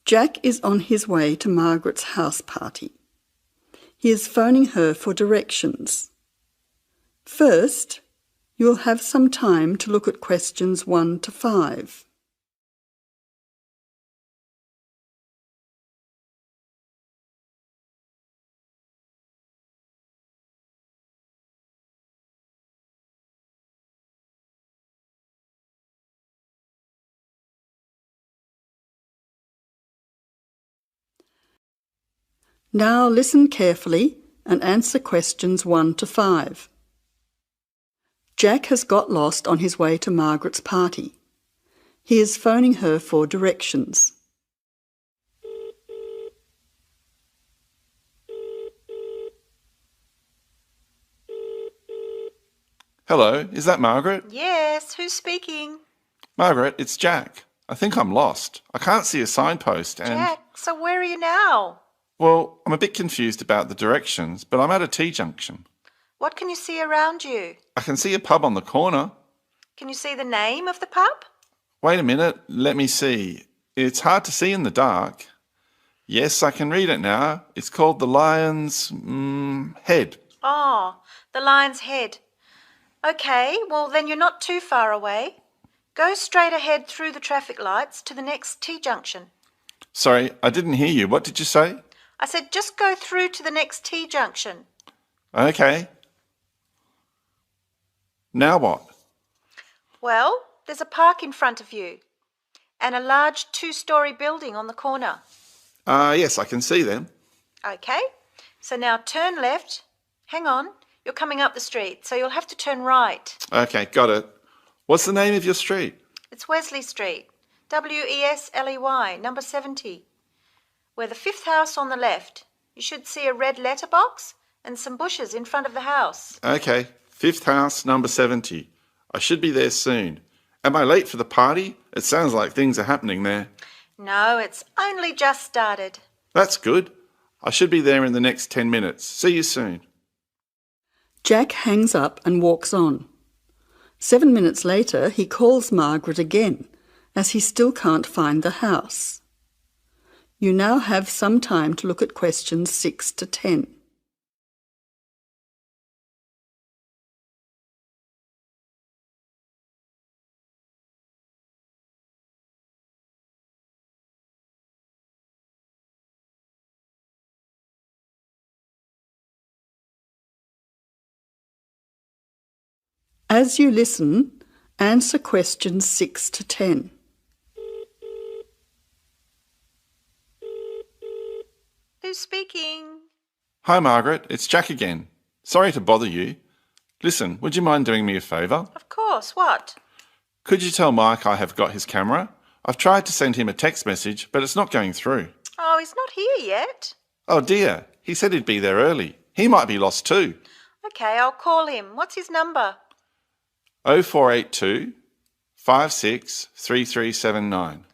Jack is on his way to Margaret's house party. He is phoning her for directions. First, you'll have some time to look at questions 1 to 5. Now listen carefully and answer questions 1 to 5. Jack has got lost on his way to Margaret's party. He is phoning her for directions. Hello, is that Margaret? Yes, who's speaking? Margaret, it's Jack. I think I'm lost. I can't see a signpost and... Jack, so where are you now? Well, I'm a bit confused about the directions, but I'm at a T-junction. What can you see around you? I can see a pub on the corner. Can you see the name of the pub? Wait a minute, let me see. It's hard to see in the dark. Yes, I can read it now. It's called the Lion's Head. Oh, the Lion's Head. Okay, well then you're not too far away. Go straight ahead through the traffic lights to the next T-junction. Sorry, I didn't hear you. What did you say? I said just go through to the next T-junction. Okay. Now what? Well, there's a park in front of you and a large 2-storey building on the corner. Yes, I can see them. Okay, so now turn left. Hang on, you're coming up the street, so you'll have to turn right. Okay, got it. What's the name of your street? It's Wesley Street, Wesley, number 70. We're the 5th house on the left. You should see a red letterbox and some bushes in front of the house. Okay, 5th house, number 70. I should be there soon. Am I late for the party? It sounds like things are happening there. No, it's only just started. That's good. I should be there in the next 10 minutes. See you soon. Jack hangs up and walks on. 7 minutes later, he calls Margaret again, as he still can't find the house. You now have some time to look at questions 6 to 10. As you listen, answer questions 6 to 10. Who's speaking? Hi, Margaret. It's Jack again. Sorry to bother you. Listen, would you mind doing me a favour? Of course, what? Could you tell Mike I have got his camera? I've tried to send him a text message, but it's not going through. Oh, he's not here yet. Oh dear, he said he'd be there early. He might be lost too. Okay, I'll call him. What's his number? 0482 563379.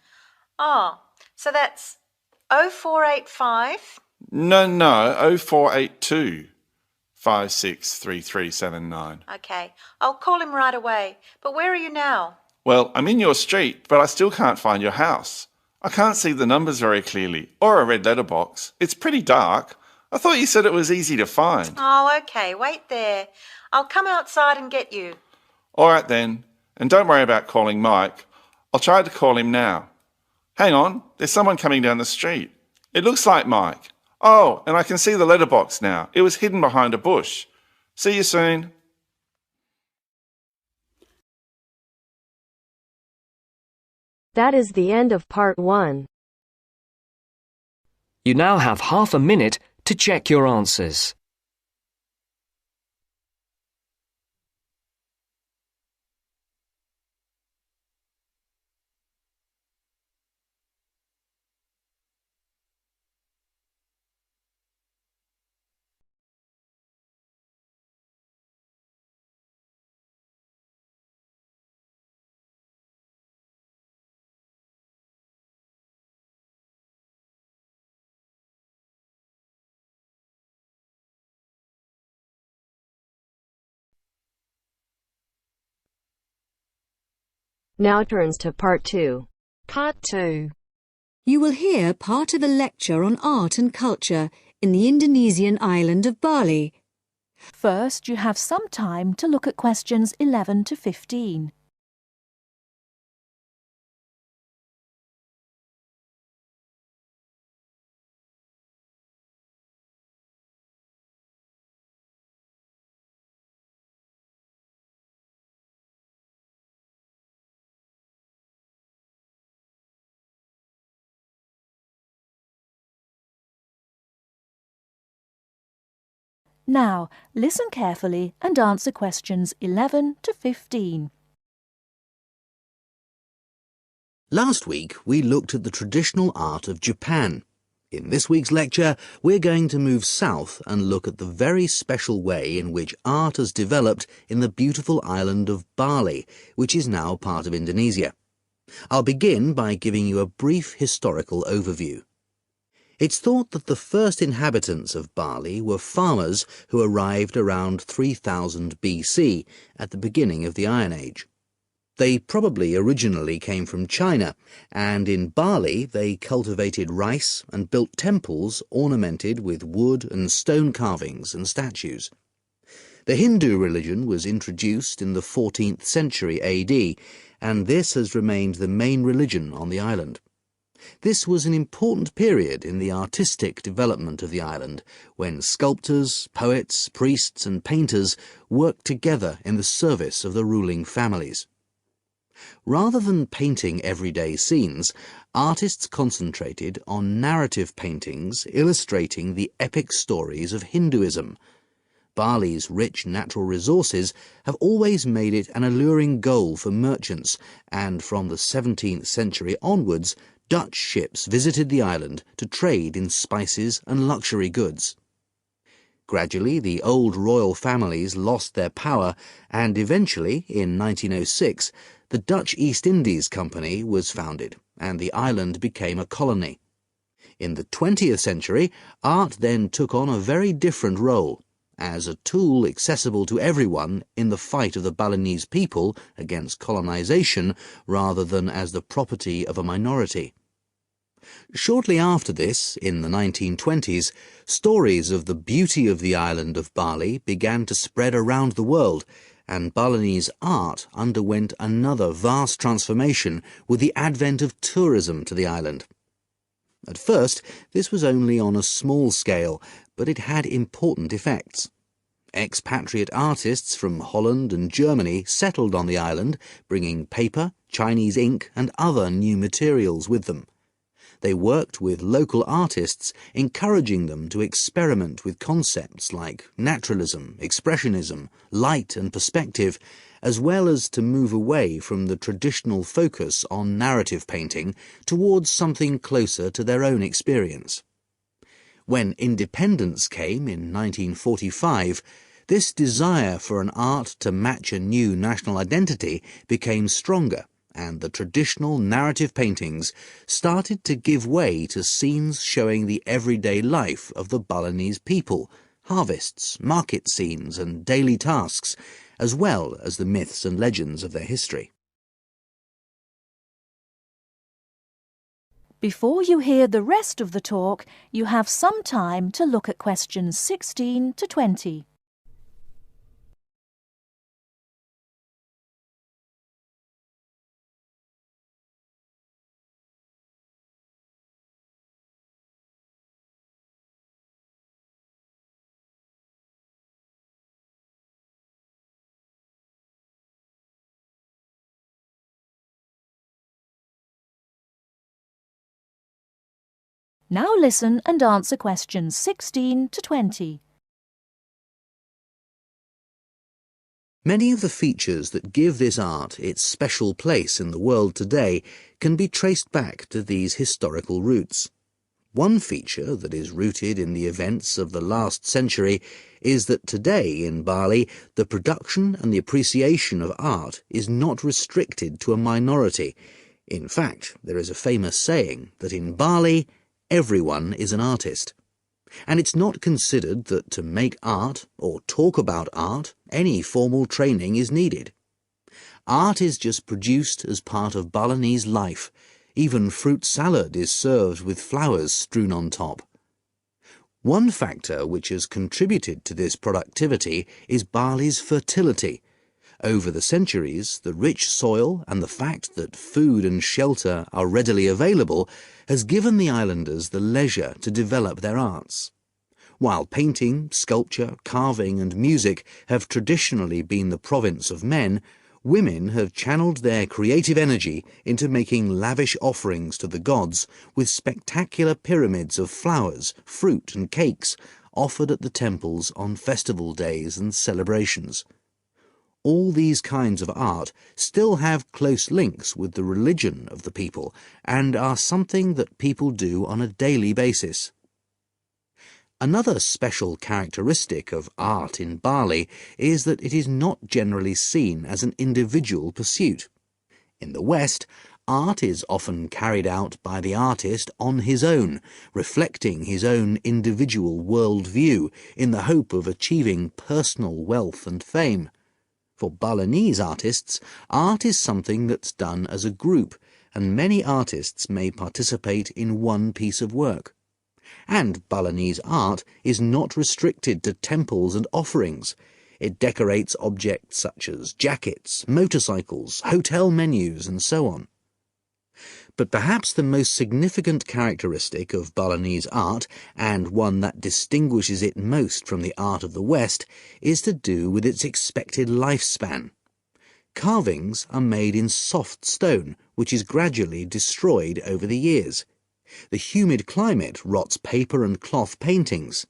Oh, so that's 0485. No, 0482 563379. Okay, I'll call him right away. But where are you now? Well, I'm in your street, but I still can't find your house. I can't see the numbers very clearly, or a red letterbox. It's pretty dark. I thought you said it was easy to find. Oh, okay, wait there. I'll come outside and get you. All right then, and don't worry about calling Mike. I'll try to call him now. Hang on, there's someone coming down the street. It looks like Mike. Oh, and I can see the letterbox now. It was hidden behind a bush. See you soon. That is the end of part 1. You now have half a minute to check your answers. Now turns to part 2. Part 2. You will hear part of a lecture on art and culture in the Indonesian island of Bali. First, you have some time to look at questions 11 to 15. Now, listen carefully and answer questions 11 to 15. Last week, we looked at the traditional art of Japan. In this week's lecture, we're going to move south and look at the very special way in which art has developed in the beautiful island of Bali, which is now part of Indonesia. I'll begin by giving you a brief historical overview. It's thought that the first inhabitants of Bali were farmers who arrived around 3000 BC, at the beginning of the Iron Age. They probably originally came from China, and in Bali they cultivated rice and built temples ornamented with wood and stone carvings and statues. The Hindu religion was introduced in the 14th century AD, and this has remained the main religion on the island. This was an important period in the artistic development of the island, when sculptors, poets, priests and painters worked together in the service of the ruling families. Rather than painting everyday scenes, artists concentrated on narrative paintings illustrating the epic stories of Hinduism. Bali's rich natural resources have always made it an alluring goal for merchants, and from the 17th century onwards, Dutch ships visited the island to trade in spices and luxury goods. Gradually, the old royal families lost their power, and eventually, in 1906, the Dutch East Indies Company was founded, and the island became a colony. In the 20th century, art then took on a very different role, as a tool accessible to everyone in the fight of the Balinese people against colonization, rather than as the property of a minority. Shortly after this, in the 1920s, stories of the beauty of the island of Bali began to spread around the world, and Balinese art underwent another vast transformation with the advent of tourism to the island. At first, this was only on a small scale, but it had important effects. Expatriate artists from Holland and Germany settled on the island, bringing paper, Chinese ink and other new materials with them. They worked with local artists, encouraging them to experiment with concepts like naturalism, expressionism, light and perspective, as well as to move away from the traditional focus on narrative painting towards something closer to their own experience. When independence came in 1945, this desire for an art to match a new national identity became stronger, and the traditional narrative paintings started to give way to scenes showing the everyday life of the Balinese people, harvests, market scenes and daily tasks, as well as the myths and legends of their history. Before you hear the rest of the talk, you have some time to look at questions 16 to 20. Now listen and answer questions 16 to 20. Many of the features that give this art its special place in the world today can be traced back to these historical roots. One feature that is rooted in the events of the last century is that today in Bali, the production and the appreciation of art is not restricted to a minority. In fact, there is a famous saying that in Bali, everyone is an artist. And it's not considered that to make art or talk about art, any formal training is needed. Art is just produced as part of Balinese life. Even fruit salad is served with flowers strewn on top. One factor which has contributed to this productivity is barley's fertility. Over the centuries, the rich soil and the fact that food and shelter are readily available has given the islanders the leisure to develop their arts. While painting, sculpture, carving and music have traditionally been the province of men, women have channeled their creative energy into making lavish offerings to the gods with spectacular pyramids of flowers, fruit and cakes offered at the temples on festival days and celebrations. All these kinds of art still have close links with the religion of the people and are something that people do on a daily basis. Another special characteristic of art in Bali is that it is not generally seen as an individual pursuit. In the West, art is often carried out by the artist on his own, reflecting his own individual worldview in the hope of achieving personal wealth and fame. For Balinese artists, art is something that's done as a group, and many artists may participate in one piece of work. And Balinese art is not restricted to temples and offerings. It decorates objects such as jackets, motorcycles, hotel menus, and so on. But perhaps the most significant characteristic of Balinese art, and one that distinguishes it most from the art of the West, is to do with its expected lifespan. Carvings are made in soft stone, which is gradually destroyed over the years. The humid climate rots paper and cloth paintings.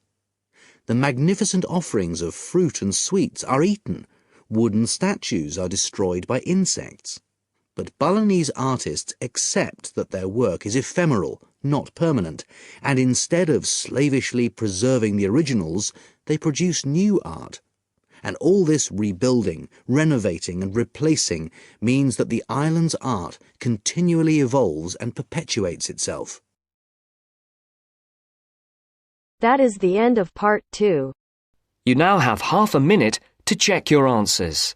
The magnificent offerings of fruit and sweets are eaten. Wooden statues are destroyed by insects. But Balinese artists accept that their work is ephemeral, not permanent, and instead of slavishly preserving the originals, they produce new art. And all this rebuilding, renovating and replacing means that the island's art continually evolves and perpetuates itself. That is the end of part 2. You now have half a minute to check your answers.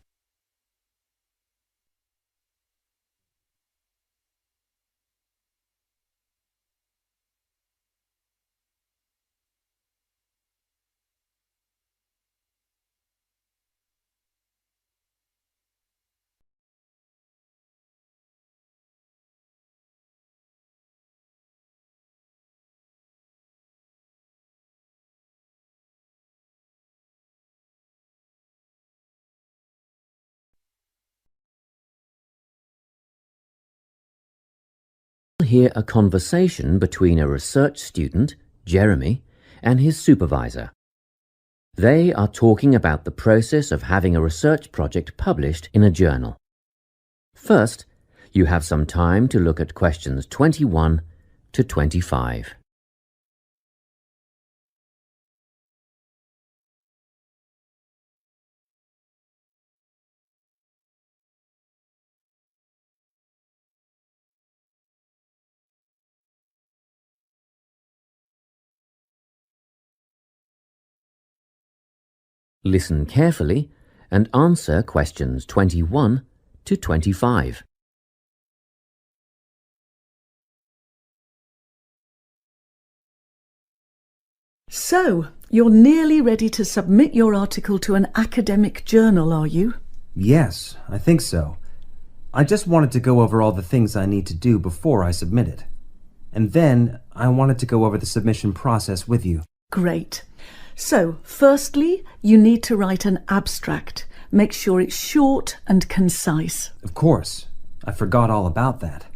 Hear a conversation between a research student, Jeremy, and his supervisor. They are talking about the process of having a research project published in a journal. First, you have some time to look at questions 21 to 25. Listen carefully and answer questions 21 to 25. So, you're nearly ready to submit your article to an academic journal, are you? Yes, I think so. I just wanted to go over all the things I need to do before I submit it. And then I wanted to go over the submission process with you. Great. So, firstly, you need to write an abstract. Make sure it's short and concise. Of course. I forgot all about that.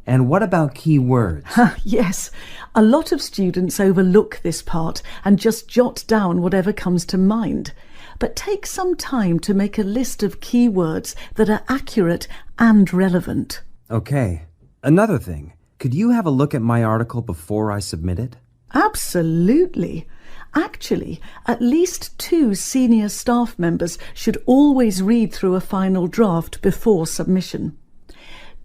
And what about key words? Yes, a lot of students overlook this part and just jot down whatever comes to mind. But take some time to make a list of key words that are accurate and relevant. Okay. Another thing, could you have a look at my article before I submit it? Absolutely. Actually, at least 2 senior staff members should always read through a final draft before submission.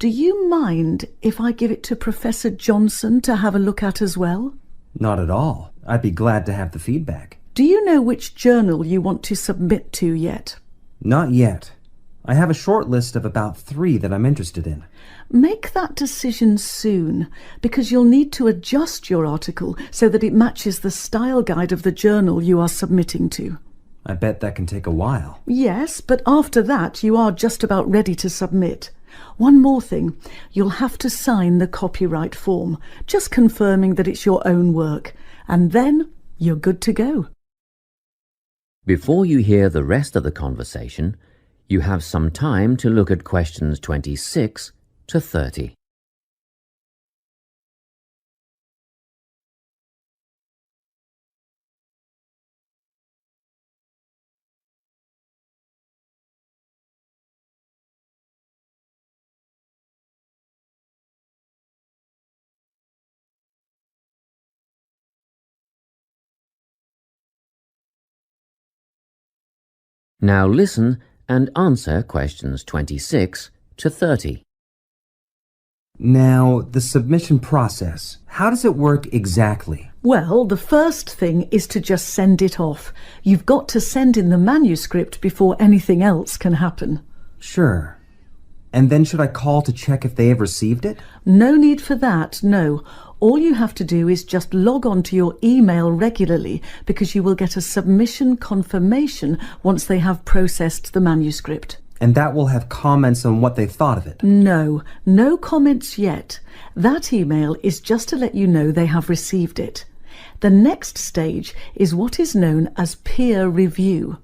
Do you mind if I give it to Professor Johnson to have a look at as well? Not at all. I'd be glad to have the feedback. Do you know which journal you want to submit to yet? Not yet. I have a short list of about 3 that I'm interested in. Make that decision soon, because you'll need to adjust your article so that it matches the style guide of the journal you are submitting to. I bet that can take a while. Yes, but after that you are just about ready to submit. One more thing, you'll have to sign the copyright form, just confirming that it's your own work, and then you're good to go. Before you hear the rest of the conversation, you have some time to look at questions 26 to 30. Now listen and answer questions 26 to 30. Now, the submission process. How does it work exactly? Well, the first thing is to just send it off. You've got to send in the manuscript before anything else can happen. Sure. And then should I call to check if they have received it? No need for that, no. All you have to do is just log on to your email regularly, because you will get a submission confirmation once they have processed the manuscript. And that will have comments on what they thought of it? No comments yet. That email is just to let you know they have received it. The next stage is what is known as peer review.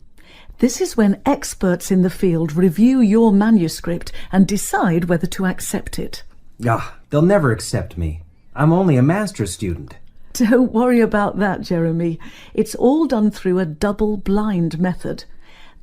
This is when experts in the field review your manuscript and decide whether to accept it. They'll never accept me. I'm only a master's student. Don't worry about that, Jeremy. It's all done through a double-blind method.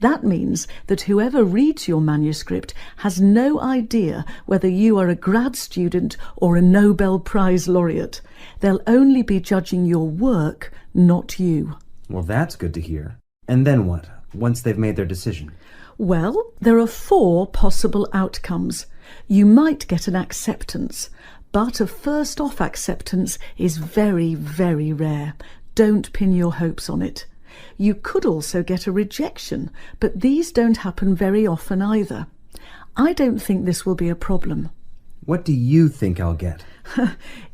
That means that whoever reads your manuscript has no idea whether you are a grad student or a Nobel Prize laureate. They'll only be judging your work, not you. Well, that's good to hear. And then what, once they've made their decision? Well, there are 4 possible outcomes. You might get an acceptance, but a first-off acceptance is very, very rare. Don't pin your hopes on it. You could also get a rejection, but these don't happen very often either. I don't think this will be a problem. What do you think I'll get?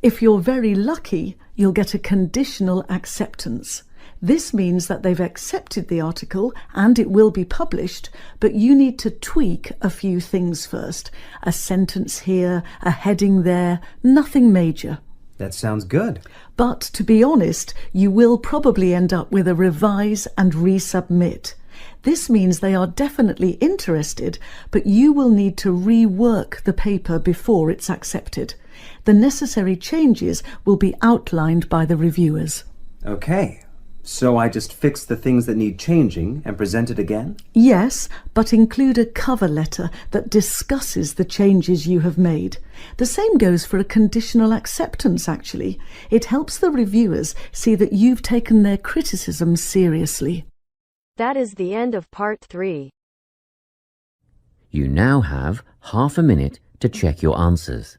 If you're very lucky, you'll get a conditional acceptance. This means that they've accepted the article and it will be published, but you need to tweak a few things first. A sentence here, a heading there, nothing major. That sounds good. But to be honest, you will probably end up with a revise and resubmit. This means they are definitely interested, but you will need to rework the paper before it's accepted. The necessary changes will be outlined by the reviewers. Okay. So I just fix the things that need changing and present it again? Yes, but include a cover letter that discusses the changes you have made. The same goes for a conditional acceptance, actually. It helps the reviewers see that you've taken their criticism seriously. That is the end of part 3. You now have half a minute to check your answers.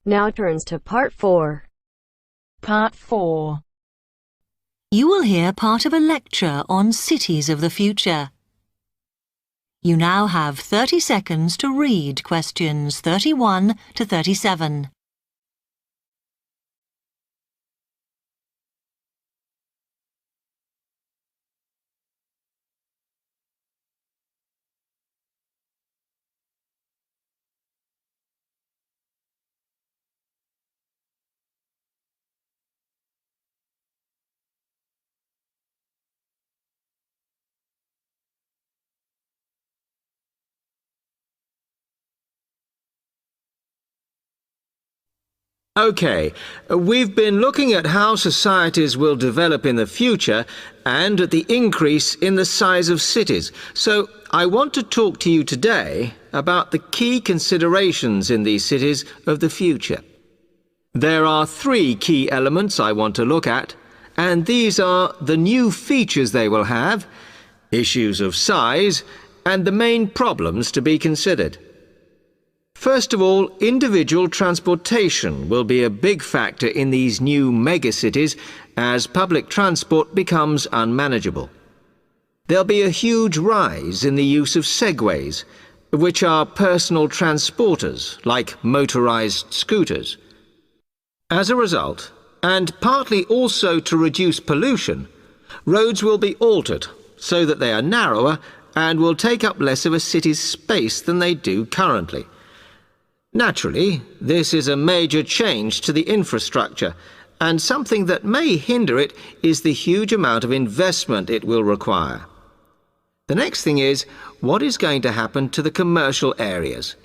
Now turns to part 4. Part 4. You will hear part of a lecture on cities of the future. You now have 30 seconds to read questions 31 to 37. OK, we've been looking at how societies will develop in the future and at the increase in the size of cities. So I want to talk to you today about the key considerations in these cities of the future. There are three key elements I want to look at, and these are the new features they will have, issues of size, and the main problems to be considered. First of all, individual transportation will be a big factor in these new megacities as public transport becomes unmanageable. There'll be a huge rise in the use of segways, which are personal transporters like motorized scooters. As a result, and partly also to reduce pollution, roads will be altered so that they are narrower and will take up less of a city's space than they do currently. Naturally, this is a major change to the infrastructure, and something that may hinder it is the huge amount of investment it will require. The next thing is, what is going to happen to the commercial areas?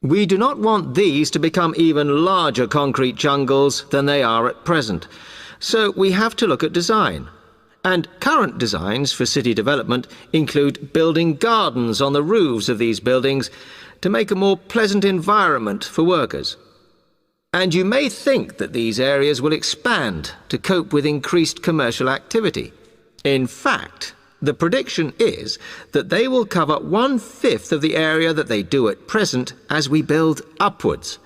We do not want these to become even larger concrete jungles than they are at present, so we have to look at design. And current designs for city development include building gardens on the roofs of these buildings to make a more pleasant environment for workers. And you may think that these areas will expand to cope with increased commercial activity. In fact, the prediction is that they will cover 1/5 of the area that they do at present as we build upwards.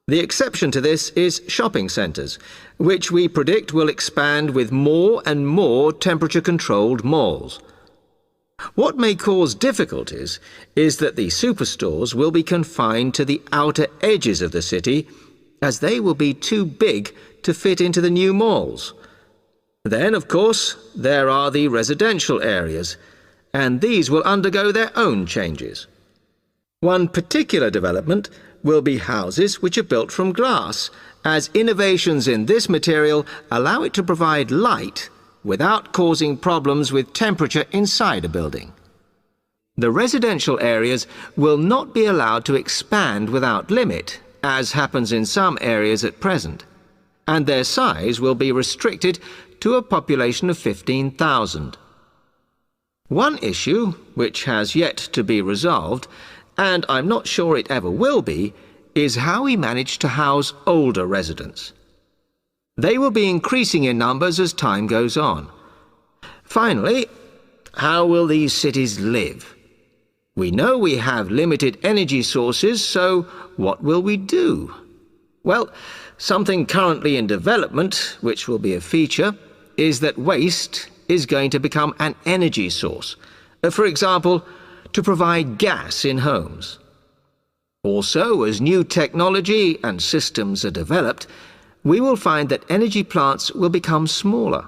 The exception to this is shopping centres, which we predict will expand with more and more temperature-controlled malls. What may cause difficulties is that the superstores will be confined to the outer edges of the city, as they will be too big to fit into the new malls. Then, of course, there are the residential areas, and these will undergo their own changes. One particular development will be houses which are built from glass, as innovations in this material allow it to provide light without causing problems with temperature inside a building. The residential areas will not be allowed to expand without limit, as happens in some areas at present, and their size will be restricted to a population of 15,000. One issue, which has yet to be resolved, and I'm not sure it ever will be, is how we manage to house older residents. They will be increasing in numbers as time goes on. Finally, how will these cities live? We know we have limited energy sources, so what will we do? Well, something currently in development, which will be a feature, is that waste is going to become an energy source. For example, to provide gas in homes. Also, as new technology and systems are developed, we will find that energy plants will become smaller.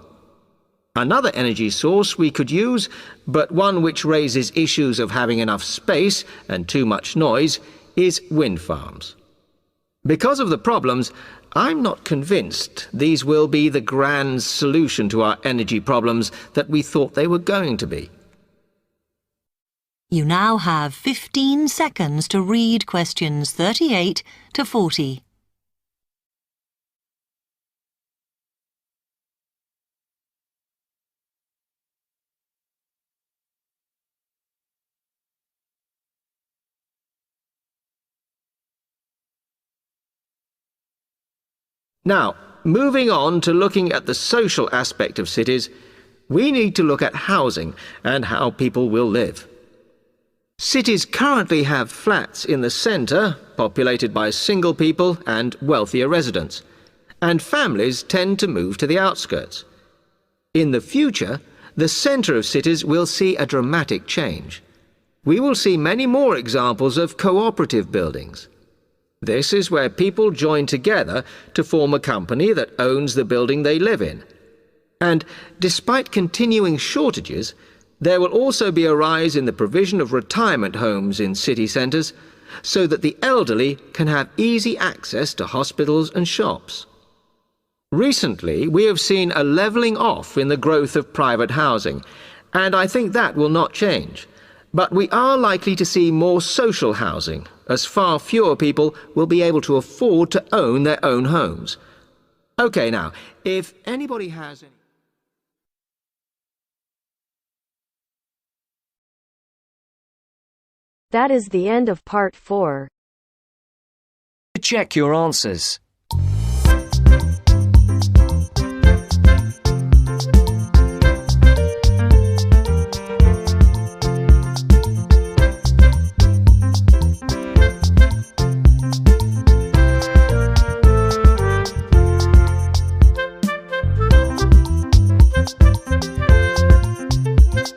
Another energy source we could use, but one which raises issues of having enough space and too much noise, is wind farms. Because of the problems, I'm not convinced these will be the grand solution to our energy problems that we thought they were going to be. You now have 15 seconds to read questions 38 to 40. Now, moving on to looking at the social aspect of cities, we need to look at housing and how people will live. Cities currently have flats in the centre, populated by single people and wealthier residents, and families tend to move to the outskirts. In the future, the centre of cities will see a dramatic change. We will see many more examples of cooperative buildings. This is where people join together to form a company that owns the building they live in. And despite continuing shortages, there will also be a rise in the provision of retirement homes in city centres so that the elderly can have easy access to hospitals and shops. Recently, we have seen a levelling off in the growth of private housing, and I think that will not change. But we are likely to see more social housing, as far fewer people will be able to afford to own their own homes. OK, now, if anybody has any... That is the end of part 4. To check your answers.